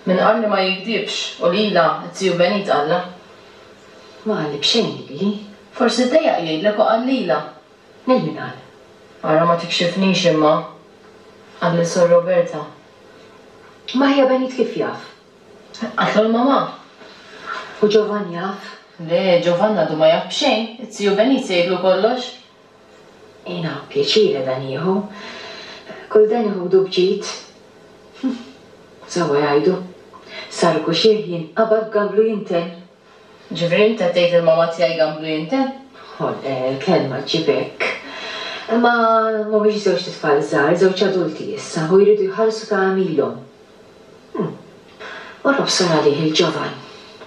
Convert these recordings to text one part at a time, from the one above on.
Minqalli ma jikdibx u lila t-tiju Benny tqalla. Ma għalli bxejn li? Forsi d-dejjaq jgħidlek u qallila. Nil min għal? Ara ma tikxifnix imma. Għalli Sor Roberta. Ma hija Benny kif jaf? Għatlu l-mama. U Giovanni jaf? Le, Giovanna du ma jaf bxejn. T-tiju Benny jgħidlu kollox. Ina, pjaċire dan jieħu. Kull dan jieħu dubġit. Sawa jgħidu. Sarku xieħin qabad gamblu jinten. Ġifri inta tgħid il-mama tiegħi gamblu jinten? Kelma ġibek. Ma biex żewġ titfal żgħar, żewġ adulti issa, u jridu jħallsu ta' għamilhom. Orrob sara lih il-ġovan,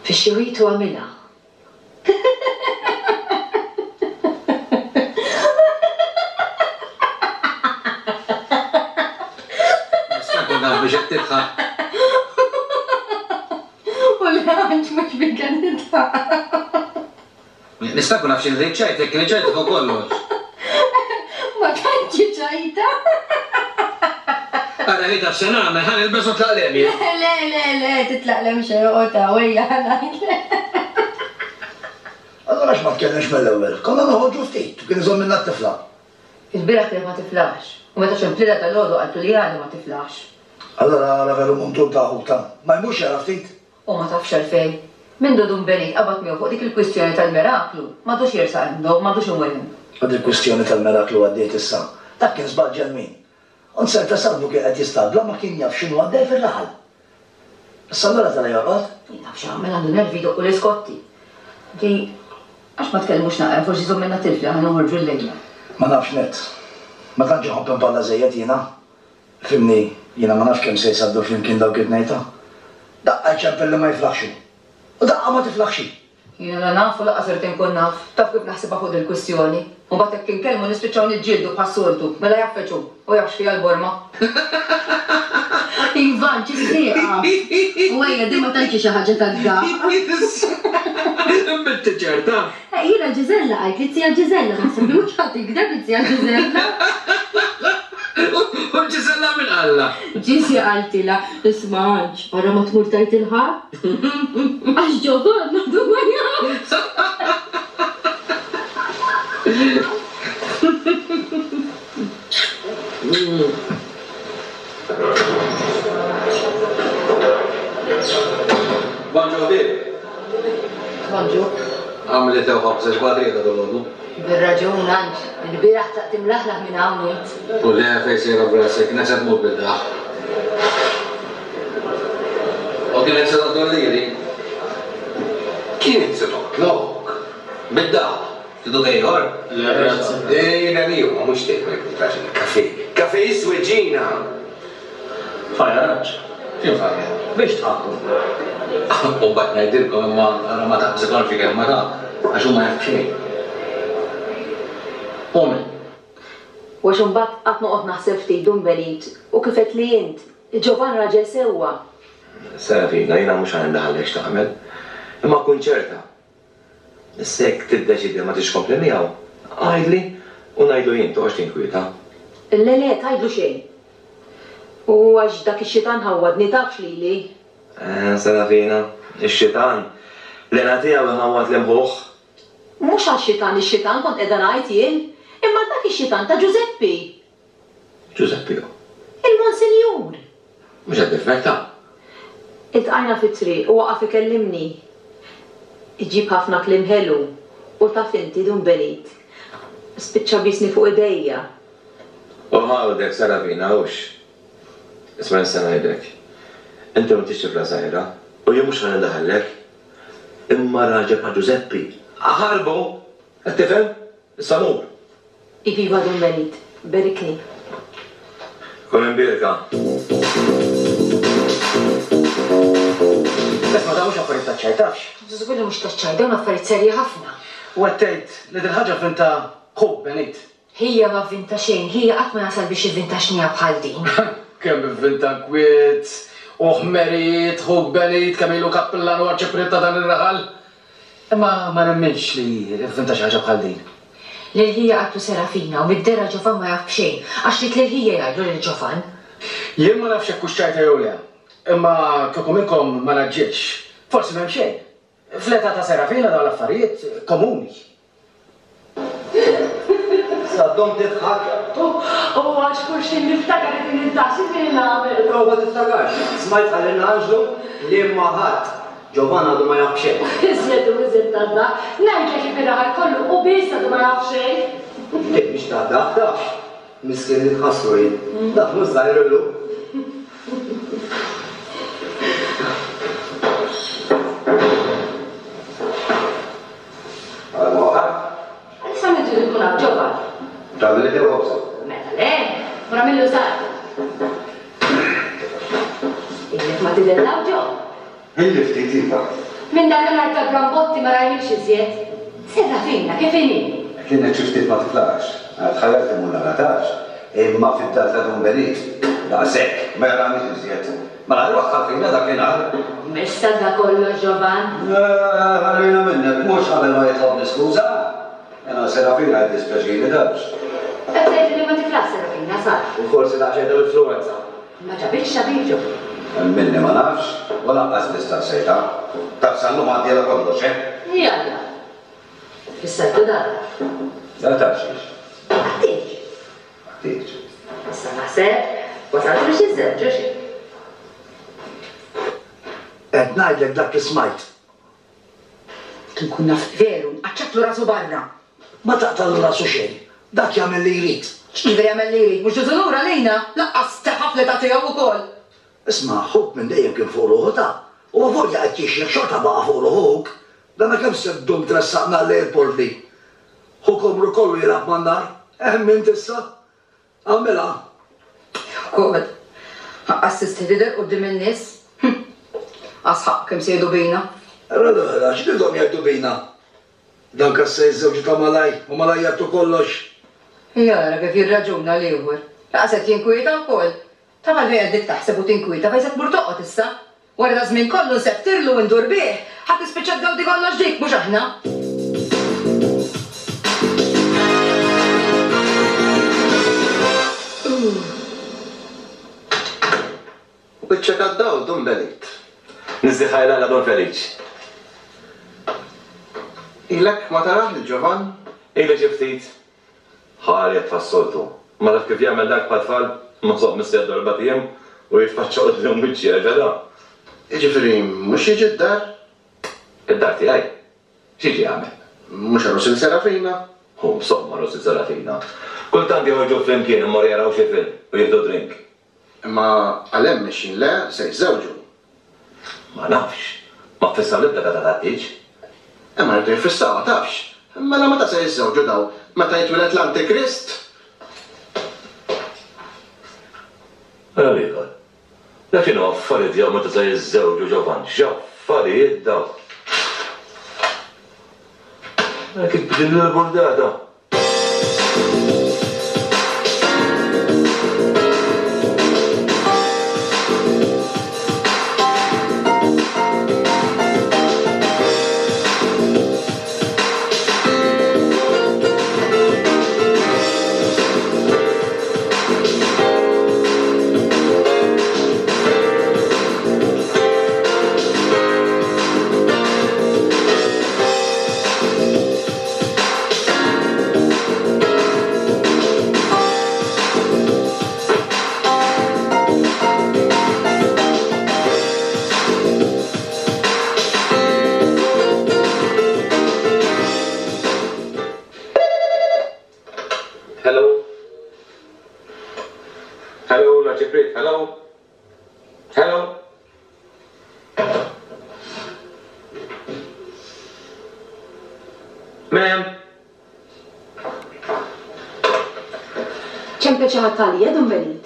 fix-xewqiet u għamilha. Nistanku naf biex qed tidħaq. Mux bikan nitfaq. Nistanku naf xi ċajtek, li ċajtek u kollox. Ma tantx ċajta. Ara li taf xena għamel ħan il-besu tlaqlemi. Le, titlaqlem xejqota, wejja ħanajt. Allora x'ma tkellimx mill-ewwel, konna noħorġu ftit u kien iżomm minna t-tifla. Il-biraħ kien ma tiflax. U meta ximplida tal-għodu għaltu li għadu ma tiflax. Allora veru muntur ta' ħuta, ma jmux jara ftit. U ma tafx għalfejn. Min Dodun Benny qabad miegħu fuq dik il-kwistjoni tal-miraklu, m'għadux jersaq għandu, m'għadux imwellim. Għad il-kwistjoni tal-miraklu għaddiet issa. Dak kien żball ġelmin. Unser ta' sabdu kien qed jistadla ma kien jaf x'inhu għaddej fil-laħal. Issa allura tara jaqgħod? Nafx għamel għandu nervi doqqu l-iskotti. Di, għax ma tkellmux naqra, forsi żommilna tifla ħan noħorġu l-lejla. Ma nafx net. Ma tantx iħobb impalla żejjed jiena. Fimni, jiena ma nafx kemm se jsaddu flimkien dawk it-tnejta. Daqqa ċempel li ma jiflaħxu. U daqqa ma tiflaħxi. Jiena la nafu laqqas irtin kun naf, taf kif naħsibha fuq il-kwistjoni. U mbagħad hekk inkellmu nispiċċaw niġġieldu bħas-soltu, mela jaffeċu u jafx fiha l-borma. Ivan, ċisdieqa. U ejja di ma tantx xi ħaġa tad-daqqa. Bitti ċerta. Jiena Ġiżella qajt li tija Ġiżella, ma semmiwx ħadd ikdeb li tija Ġiżella. U Ġiżella min qalla? Ġiżi qaltila, isma' għanġ, wara ma tmur tajt il-ħar? Għax Giovanna du ma jafx. Bonġu għabib. Bonġu. Għamli tew ħobsa xbadrija dologu. Bir-raġun għanġ, il-biraħ taqt imlaħlaħ minn hawnhekk. U li fejsi rabrasek, nasab mut bil-daħ. U kienet se dolliri. Kienet se totlok. Bil-daħ. Tidu għajħor? La, grazzi. Jina li ma mux tejk ma jkuntax il-kafe. Kafe isweġina. Fajja raċ. Fim fajja? Biex tħakku? U bat najdilkom imma għara ma taqbżikon fi kelma ta' għaxu ma jafxej. Omen. U għax imbagħad qatt noqgħod naħseb ftit Dun Benny u kif qed li int, Giovanni raġel sewwa. Serafina, jiena mhux għandaħallek x'tagħmel, imma kun ċerta. Issa jekk tiddeċidi ma tix kompli miegħu, għajdli u ngħidlu jien toqgħodx tinkwieta. Le, tgħidlu xejn. U għax dak ix-xitan ħawwadni tafx lili. Serafina, ix-xitan. L-enatija ħawad l-imħuħ. Mhux għax-xitan, ix-xitan kont qiegħda ngħid jien, imma dak ix-xitan ta' Giuseppi. Giuseppi. Il-Monsinjur. Mhux qed nifmekta. Iltqajna fit-triq u waqaf ikellimni. Iġib ħafna kliem ħelu u taf inti dun benit. Spiċċa bisni fuq idejja. U ħawdek Serafina, hux. Isma' nista' ngħidlek. Inti ma tixtieq żgħira u jien mhux ħandaħallek. Imma raġel ma' Giuseppi. Ħarbu, qed tifhem? Is-samur. Iviva dun benit, berikni. Kun imbirka. Isma' da mhux affarijiet taċċaj tafx. Żgur li mhux taċċaj, dawn affarijiet serji ħafna. U għattejt li dil-ħagġa finta ħub benit. Hija ma vinta xejn, hija qatt ma jasal biex ivvinta xnija bħal din. Kemm vinta kwiet, uħmeriet, ħub benit, kemm ilu kappillan u għarċeprietta dan ir-raħal. Imma ma nemmenx li vinta xi ħaġa bħal din. L-ħija għattu Serafina u mid-dera Ġofan ma jaf xejn, għax li l-ħija jgħidu l-Ġofan. Jien ma nafx hekk xċajta jew le, imma kieku minnkom ma naġġilx. Forsi m'hemm xejn. Fleta ta' Serafina dawn l-affarijiet komuni. Saddom titħak. U għax kurxin niftakar id-din il-taxi fejn għamil. Prova titħakax. Smajt għal-inħanġlu li maħat. Giovanna għadu ma jafxej. Iżjed u iżjed tadda, najka kif id-daħal kollu u bis għadu ma jafxej. Biex tadda, tafx. Miskin il-ħasru jien. Dak mux zaħirullu. Samitu li tkun għabġoban. Tabli li għobsa. Meta le, mura millu sar. Illik ma tidellaw ġo. Illi ftitifa. Minn dak il-nar ta' Grambotti ma rajnik xiziet. Serafina, kif inni? Kienet xiftit ma tiflax. Għadħalet imuna għatax. Imma fit-tal ta' dumbenit. Da' sekk, ma jarani xiziet. Ma għal waqqafina da' kienar. Messa da kollu Giovan. Għalina minnek, mux għabel ma jitlob niskuza. Jena Serafina għed dispeċini dabx. Għabżajt li ma tiflax Serafina, sar. U forsi daċċej tal-influenza. Ma ġabilx xabiġu. Minni ma nafx, u laqqas nista' sejta. Taqsallu ma għadjela kollox, Jalla. Fissajtu dara. Da taċċiex. Għattiġ. Għattiġ. Issa naħseb, wasaltu biex jizzerġu xie. Qed ngħidlek dak li smajt. Nkun naf veru, għacċatlu rasu barra. Ma taqtalu rasu xejn. Dak jagħmel li jrid. X'kiver jagħmel li jrid, mhux ġużulura lejna, laqqas taħafleta tiegħu wkoll. Isma' ħub minn dejjem kien fuq ruħu u għavolja qed jixjek xorta baqa' fuq ruħuk. Dana kemm seddum tressaqna l-airport li. Ħukomru kollu jilab man-nar, minn tissa. Għamela. Kod, assist tider qudiem in-nies. Asħaq kemm se jgħidu bejna. Rada, x'nidhom jgħidu bejna? Dan kassa jiż-żewġ ta' Malaj u Malaj jagħtu kollox. Jara kif jirraġuna l-ieħor. Laqset jinkwieta wkoll. Ta' mal-fejn dik taħseb u tinkwieta fejn se tmur toqgħod issa. Wara da żmien kollu nsebtirlu u ndur bih, ħadd tispiċċa tgawdi kollox dik mhux aħna. Biċċek għaddaw, dun belit. Nizdiħajla la don feliċ. Ilek ma taraħ li Giovan? Ili ġiftit. ħarjet fassoltu. Ma taf kif jagħmel dak patfall, ma soq mistija darba tijem u jitfaċċa qudiem wiċċi ġeda. Iġifieri mhux jiġi d-dar? Id-dar tiegħi. X'jiġi jagħmel? Mhux arrus il-Serafina? Hu somma ros il-Serafina. Kultant joħorġu flimkien immor jaraw xi film u jieħdu drink. Imma għalhemm mexin le se jżewġu. Ma nafx. Ma fissaw l-ibda ta' tattiġ. Imma rridu jfissaw tafx. Mela meta se jiżżewġu daw? Meta jitwilet l-Antikrist? Għalika. Da kienu affarijiet jew meta se jiżżewġu Giovan. X'affarijiet daw. Kif bidin l-bordata. ċempet xi ħadd għalija dum Benit.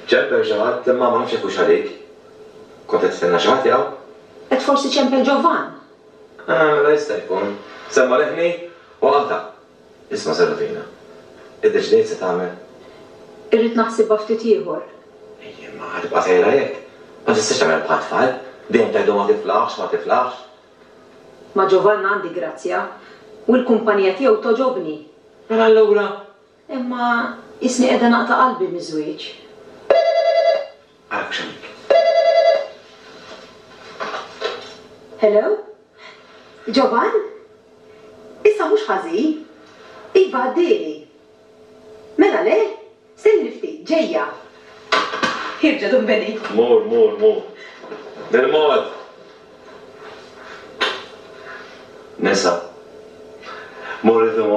ċempel xi ħadd imma ma nafx hekk hux għalik. Kont qed tistenna xi ħadd jew? Qed forsi ċempel Giovan. La jista' jkun. Semma leħni u għalta. Isma' Serafina. Id-deċidejt se tagħmel. Irrid naħsibha ftit ieħor. Ejja, ma ħadibqa' sejra hekk. Ma tistax tagħmel bħal tfal. Dejjem tgħidu ma tiflaħx, ma tiflaħx. Ma Giovan għandi grazzja u l-kumpanija tiegħu toġobni. Mela allura. Imma isni qiegħda naqta' qalbi miż-żwieġ. Għalek x'għamlik. Hello? Giovan? Issa mhux ħażin? Iva għaddieli. Mela le? Stenni ftit, ġejja. Ħirġa dum Benit. Mur. Del-mod. Nisa. Mur il-film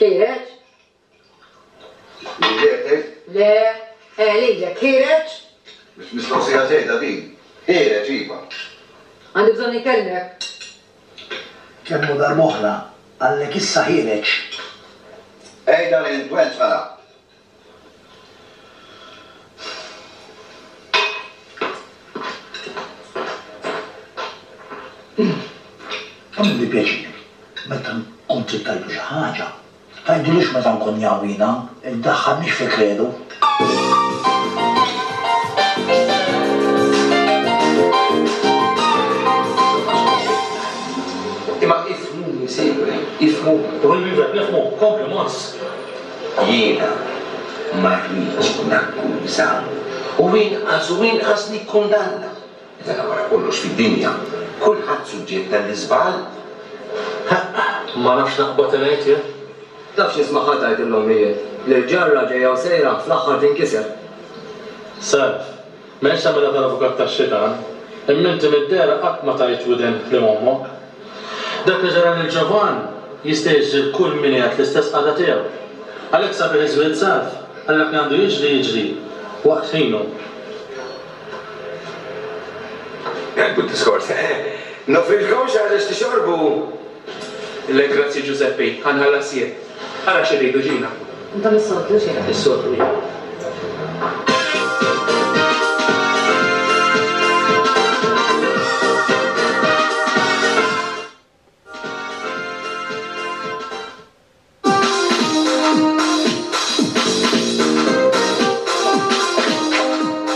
Kireċ? Liġetek? Le, liġek, kireċ? Biex mistoqsija ġejda din. Kireċ, iva. Għandi bżonn ikellmek. Kemmu darboħra, għallek issa ħireċ. Ejda l-intwent fala. Għamli pjaċir, meta kont tajdu xi ħaġa. Tajdulux meta nkun jawina, id-daħħalniex fi kredu. Imma ifmu jisiru, ifmu. Nifmu, kompli, mons. Jiena ma rridx nakkuża u inqas nikkundanna. Meta wara kollox fid-dinja, kulħadd suġġett tal-iżbal. Ma nafx naqbad ngħid jien. Tafx nisma' ħadd il-lomijiet. L-ġarra ġejja u sejra fl-aħħar tinkiser. Sarf, m'hemmx tagħmilha tal-avukat tax-xitan, imma inti mid-dera qatt ma tajt widen li ommok. Dak li ġara lil Giovan jista' jiġri kull min jgħid l-istess qagħda tiegħu. Għalhekk sabiħ iżwied sarf, għalhekk għandu jiġri waqt ħinu. Għadbu diskors, nofrilkomx għaliex tixorbu. Le, grazzi Giuseppe, għanħalla siet. Għara xeridu ġina. Inta mis-soddu xejn. Is-soddu.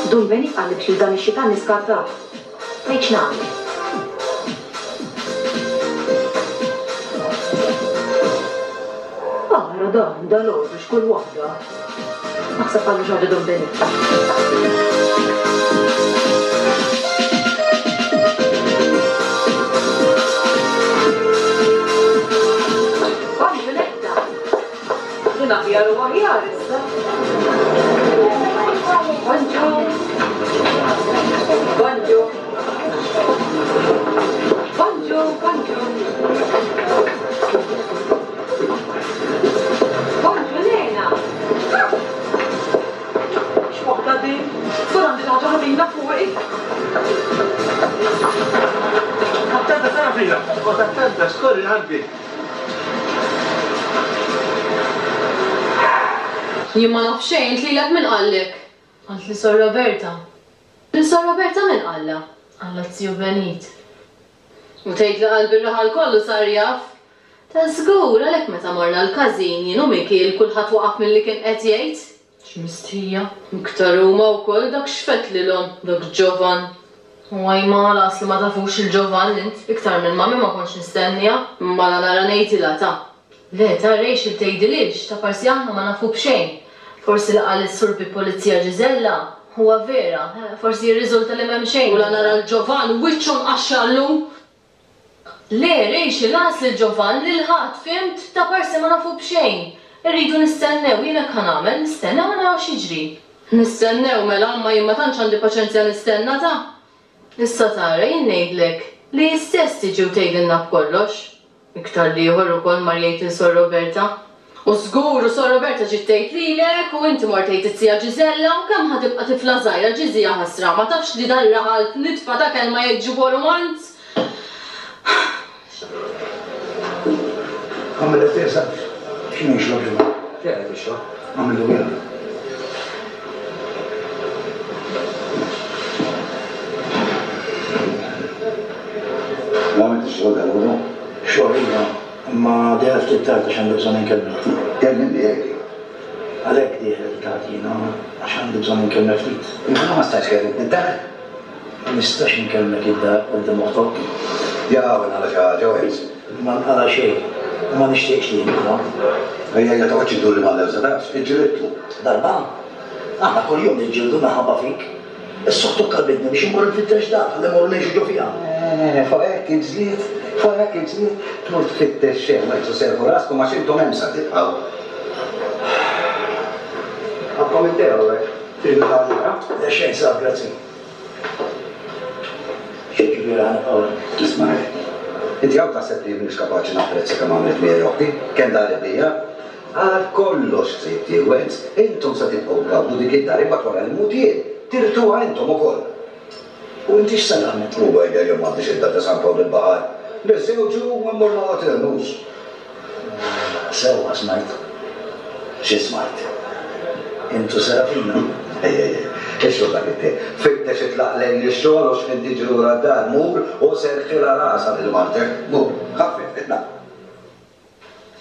Dum Benit għallek li dan ix-xitan niskatta. Mejċ nagħmel. Da l-ordu xkull wahda. Naħseb għallu ġabi dum Benit. Għallu l-ekta. Dina ħjar u ħjar issa. Banġu. Banġu. Banġu, banġu. Attenta Serafina, attenta, skorri ħalbi. Jien ma naf xejn tlilek min qallek. Għalt li Sor Roberta. Li Sor Roberta min qalla? Alla Zio Benit. U tgħid li qalbi raħal kollu sar jaf. Ta' żgur għalhekk meta morna l-każin jien u Mikiel kulħadd waqaf milli kien qed jgħid. X'mistija. Iktar huma wkoll dak x'fett lilhom dak Giovan. Għaj ma las li ma tafux il-Giovan int, iktar minn mami ma konx nistennija, ma la nara nejtila ta' Le, ta' rejx il-tejdilix, ta' parsi aħna ma nafu bxejn. Forsi la' għal surbi polizija Ġizella, huwa vera, forsi jirriżulta li m'hemm xejn. U la nara l-Giovan wiċċhom għaxxallu. Le, rejx il-għas li l-Giovan li l-ħat fimt, ta' parsi ma nafu bxejn. Irridu nistennew, jiena kan għamel, nistennew ma naraw xiġri. Nistennew mela ma jimma tantx għandi paċenzja nistenna ta'. Issa tara jien ngħidlek li jistess tiġi u tgħidilna b'kollox. Iktar liħor ukoll ma jgħid il-Sor Roberta. U żgur Sor Roberta ġiet tgħid lilek u inti mort tgħid it-tija Ġiżella u kemm ħatibqa' tifla żgħira ġiżija ħasra ma tafx li dan raħal nitfa' dak ma jiġġibu mont. Għamil il-tesa, xinu jxlob ġimma? Kienet ixrob. Għamil il-għira. Għamil ixrob għal-għuru? Xorrina, ma diħal t-tarta xandu bżon inkellmet. Kellimni jgħi. Għalek diħal t-tartina, xandu bżon inkellmet ftit. Ma stax kellimni d-dar? Nistax inkellmet id-dar għal moħtok. Ja, għan għala ġaħġa għajz. Ma nqala xej, ma nishtiqx li jimkna. Ejja jgħatawaċi dur li ma l-evżadax, iġġilitlu. Darba, aħna kol jom nġildu naħabba fik. Is-soħtu kalbidni biex imur nfittex dar, għalli mor neġu ġo fija. Fuqek iġżliet, tmur tfittex xeħ ma jtu servu rasku ma xintu memsa tibqaw. Għabkom id-dew, tridu taħġura? Xejn sab, grazzi. Xieġibira għana għawra. Ismaj, inti għaw taħseb li jibnix kapaċi naħprezza kemm għamlet mi joħti, kem dar id-dija, għal kollox trid jgħwenz, intom sa tibqaw għawdu dik id-dar imbat wara l-mutijiet, tirtuha intom ukoll. U inti x'sar għamlet? U għajja jom għandix id-dar ta' San Pawl il-Bahar, l-żewġu u mmur ma għatirnux. Sewa smajt. Xi smajt? Intu Serafina. Ixru dak it-te, fittex itlaq lejn ix-xogħol u x'inti ġura d-dar mur u serħila rasa lil-martek, mur, ħaffif itna.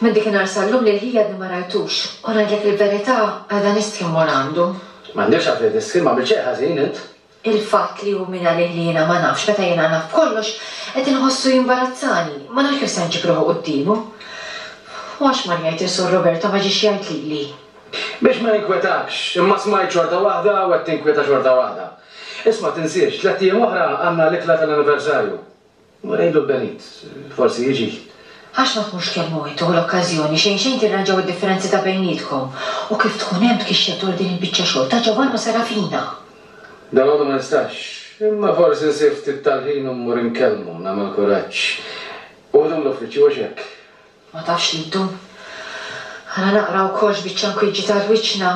Minn dik sallum li l-ħijad ma rajtux, u ngħidlek il-verità għadha nistħim wara għandu. M'għandekx għafri niskin ma bil-ċeħ ħażin int. Il-fatt li hu minna li jiena ma nafx meta jiena naf kollox qed inħossu jimbarazzani, ma nafx kif se nġibruħu qudiemu. U għax ma jgħid is-Sur Roberta ma ġiex jgħid lili. Biex ma ninkwetax, imma smajt xorta waħda u għed tinkweta xorta waħda. Isma tinsiex, 3 ijiem oħra għandna l-ikla tal-anniversarju. Rejdu l-benit, forsi jiġi. Għax ma tmux kelmu għetu l-okkazjoni xejn tirranġaw id-differenzi ta' bejnietkom u kif tkun hemm tkixxetur din il-biċċa xogħol ta' Ġovan u Serafina. Dan għodu ma nistax, imma forsi nsif tit-talħin u mmur inkellmu nagħmel kuraġġ. Uħdum l-uffiċċju għax hekk. Ma tafx li ddum. Għana naqraw kolx biċċan kwiġġi tal-wiċċna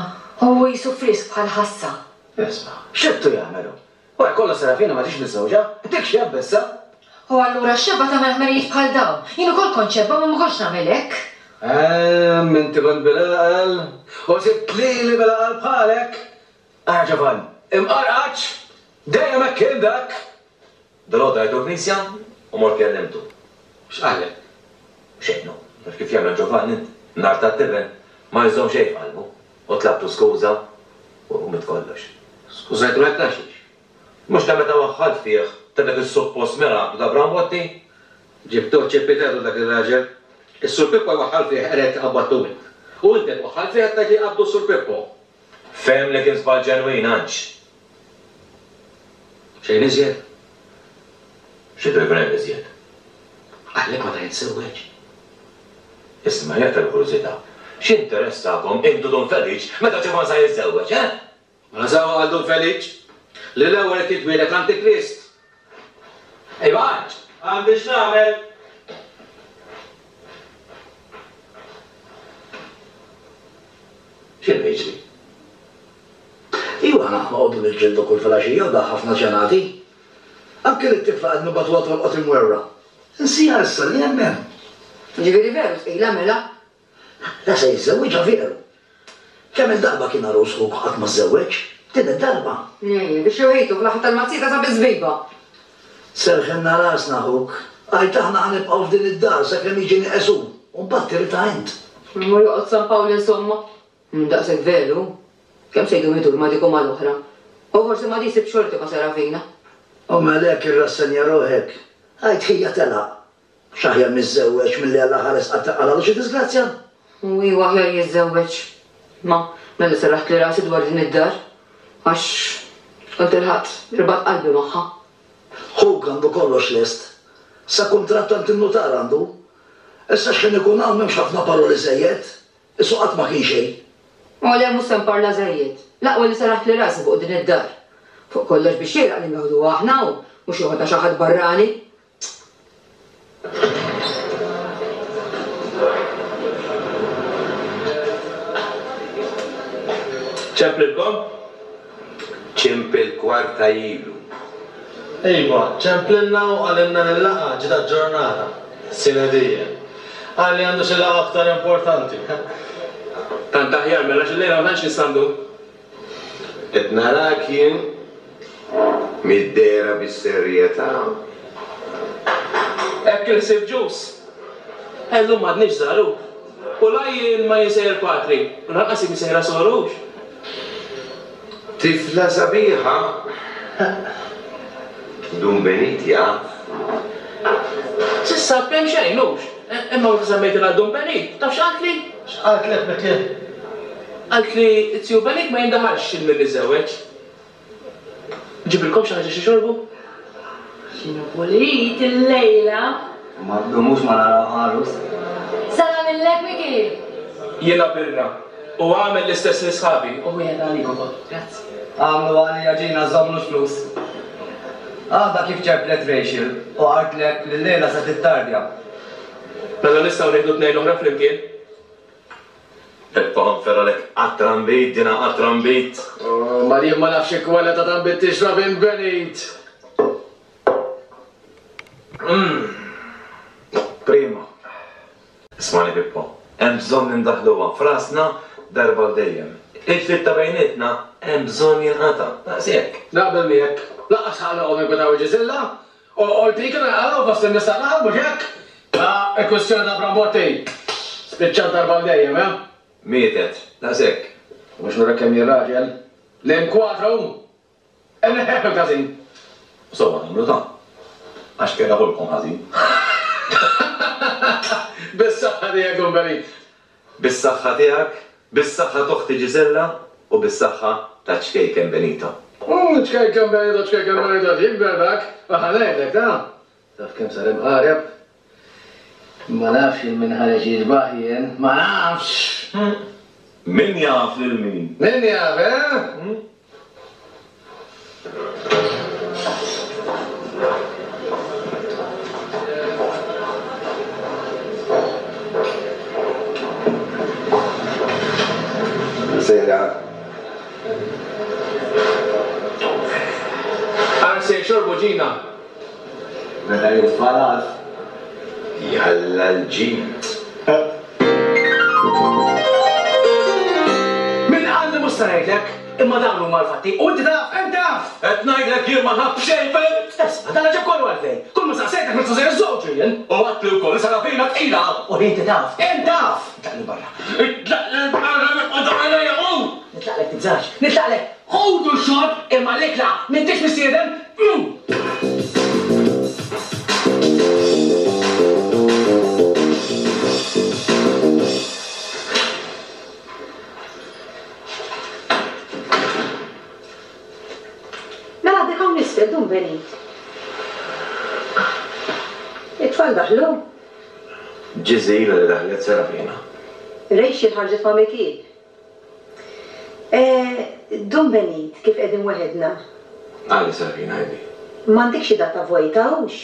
u jisu frisk bħal ħassa. Isma, xittu jagħmelu? Wara kollha Serafina ma tix miżżewġa, dik x'jabbessa. U allura x'ebba tagħmel ħmerijiet bħal dawn. Jien ukoll kont xebba ma mħoġ nagħmel hekk. Minti kont bil-aqal, u sibt li bil-aqal bħalek. Ġovan, imqarqax, dejjem hekk kien dak. Dal-għodda għajdu knisja u mor kellimtu. X'qalek? Xejnu, kif jagħmel Ġovan nar ta' t-tiben ma jżom xejn f'qalbu u tlabtu skuża u mit kollox. Skużajtu hekk taxix. Mhux ta' meta waħħad fih ta' dak is-suppost meraqtu ta' Brambotti? Ġibtuh ċepitetu dak ir-raġel. Is-Sur Pippo waħħal fih qeret qabbattumek. U inti waħħal fih qed li qabdu Sur Pippo. Fehem li kien żball ġenwin għandx. Xejn iżjed? X'idru jkun hemm iżjed? Għalhekk ma ta' jitsewweġ. Isma' jgħid tal-kurżità. X'interessakom intu Dun Feliċ meta Ġovan sa jiżżewweġ, eh? Ma nażaw għal Dun Feliċ li l-ewwel qed jitwieled Antikrist. Ejwa għandi x'nagħmel. X'inhu jiġri? Iwa aħna qogħdu niġġieldu kull filgħaxija u da ħafna ġenati. Anke l-tifla qed nibgħatuha tolqot imwerra. Insija issa li hemm. Ġifieri veru tqila mela. La se jiżżewweġa veru. Kemm il-darba kien aru sħuq qatt ma żżewweġ? Din id-darba. Biex joħejtu fl-aħħar tal-mazzita sa biżbejba. Serħenna rasna ħuk. Għajt aħna ħanibqgħu f'din id-dar sakemm jiġi nieqesu u mbagħad tirita int. Mur joqgħod San Pawl insomma. Daqshekk veru. Kemm se jdu mitur ma dik u mal-oħra. U forsi ma disib xorti ma Serafina. U melek ir-rassenja roħek. Għajt hija telaq. X'aħjar miżżewweġ milli Alla ħares qatt taqgħu xi disgrazzja? U iwa aħjar jiżżewweġ. Ma, mela serraħt li rasi dwar din id-dar. Għax kont irħadd irbat qalbi magħha. Huk għandu kollox lest. Sa kontrattant in-notar għandu. Issa x'kien ikun hawn m'hemmx ħafna paroli żejjed. Issu qatt ma kien xejn. U le mhux se nparla żejjed. Laqwa li serraħt li rasi fuq din id-dar. Fuq kollox biex jgħid li nagħdu aħna u mhux joħodha xi ħadd barrani. ċemplilkom? ċempil kwarta ilu. Ejba, ċemplilna u għalinna l-laqa ġida ġurnata. Sinedija. Għalli għandu xil-laqa aktar importanti. Tant aħjar mela xil-lejla ma tantx nistandu. Qed narak jien mid-dera bis-serjetà. Hekk il-sib ġus. Ellum m'għadniex żaru. U lajjien ma jisejjer patri, u lanqas jisejra sorux. Tifla sabiħa. Dum Benit jaf. Sissa b'hemm xejn hux. Imma wara semmejtilha Dum Benit, taf x'qalt li? X'qaltlek Bekir? Qalt li Tiju Benit ma jindaħalx il-min iżewweġ. Ġibilkom xi ħaġa xi xorbu? X'inhu pulit il-lejla? Ma bdumux ma naraw ħarus. Sala millek Miki. Jiena birra. U għamel l-istess li sħabi. U jgħid għalik ukoll. Grazzi. Għamlu għalija ġina żommnu flus. Għada kif ċemplet Rachel u għartlek li l-lejla sa tittardja. Mela nistgħu nieħdu tnejn oħra flimkien? Peppa ferralek għat-trambit, dina għat-trambit. Marjem ma nafx kwella ta' trambit tixrab in Benit. Prima. Ismani Pippo, hemm bżonn nindaħluha frasna darba l-dejjem. Il-fit ta' bejnietna hemm bżonn jinqata. Naqsek. Naqbel miegħek. Laqas ħalaqhom minn kwetaw ġiżilla. U qoltik naqgħu fost in-nisa naħbu hekk. Kwestjoni ta' Bramotti. Spiċċat darba l-dejjem, eh? Mietet, naqsek. Mhux nura kemm jirraġel. L-inkwatru. Enneħeħu każin. Sowa nagħmlu ta' għax kera ħolkom ħażin. Bis-saħħa tiegħek Benit. Bis-saħħa tiegħek, bis-saħħa toħti Ġiżella u bis-saħħa ta' ċkejken Benita. ċkejken Benita, jibberbak, maħanajdek, ta' taf kemm sar imqareb. Ma nafx il-min ħareġ jiġbaħ jien, ma nafx. Min jaf lil min? Min jaf, eh? Sera. Arse xorbu ġina. Mela jitfalas. Jalla l-ġid. Min għalli mustarajtlek, imma dawn huma l-fatti, u inti taf, hemm taf! Qed ngħidlek jien ma naf xejn fejn. Stess, dalla ġab kollu għalfejn. Kull ma saqsejtek minn tużej iż-żewġ jien. U għatli wkoll sarafina tqila. U inti taf, hemm taf! Itlaqli barra. Itlaqli barra miqgħod għalejja hu! Nitlaqlek tibżax, nitlaqlek. Ħowdu x-xogħol imma l-ikla m'intix mistieden. Mela dik hawn nisfel Dum Benit. It-tfal daħlu. Ġiżila li daħlet Serafina. Rachel ħarġet ma' Miki. Dum Benit kif qegħdin waħedna. Għalli Serafina għajdi. M'għandek xi data vojta hux?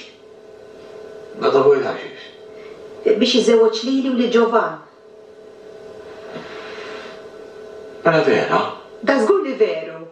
Data vojta xiex? Biex iżewweġ lili u li Ġovan. Mela vera? Da żgur li veru.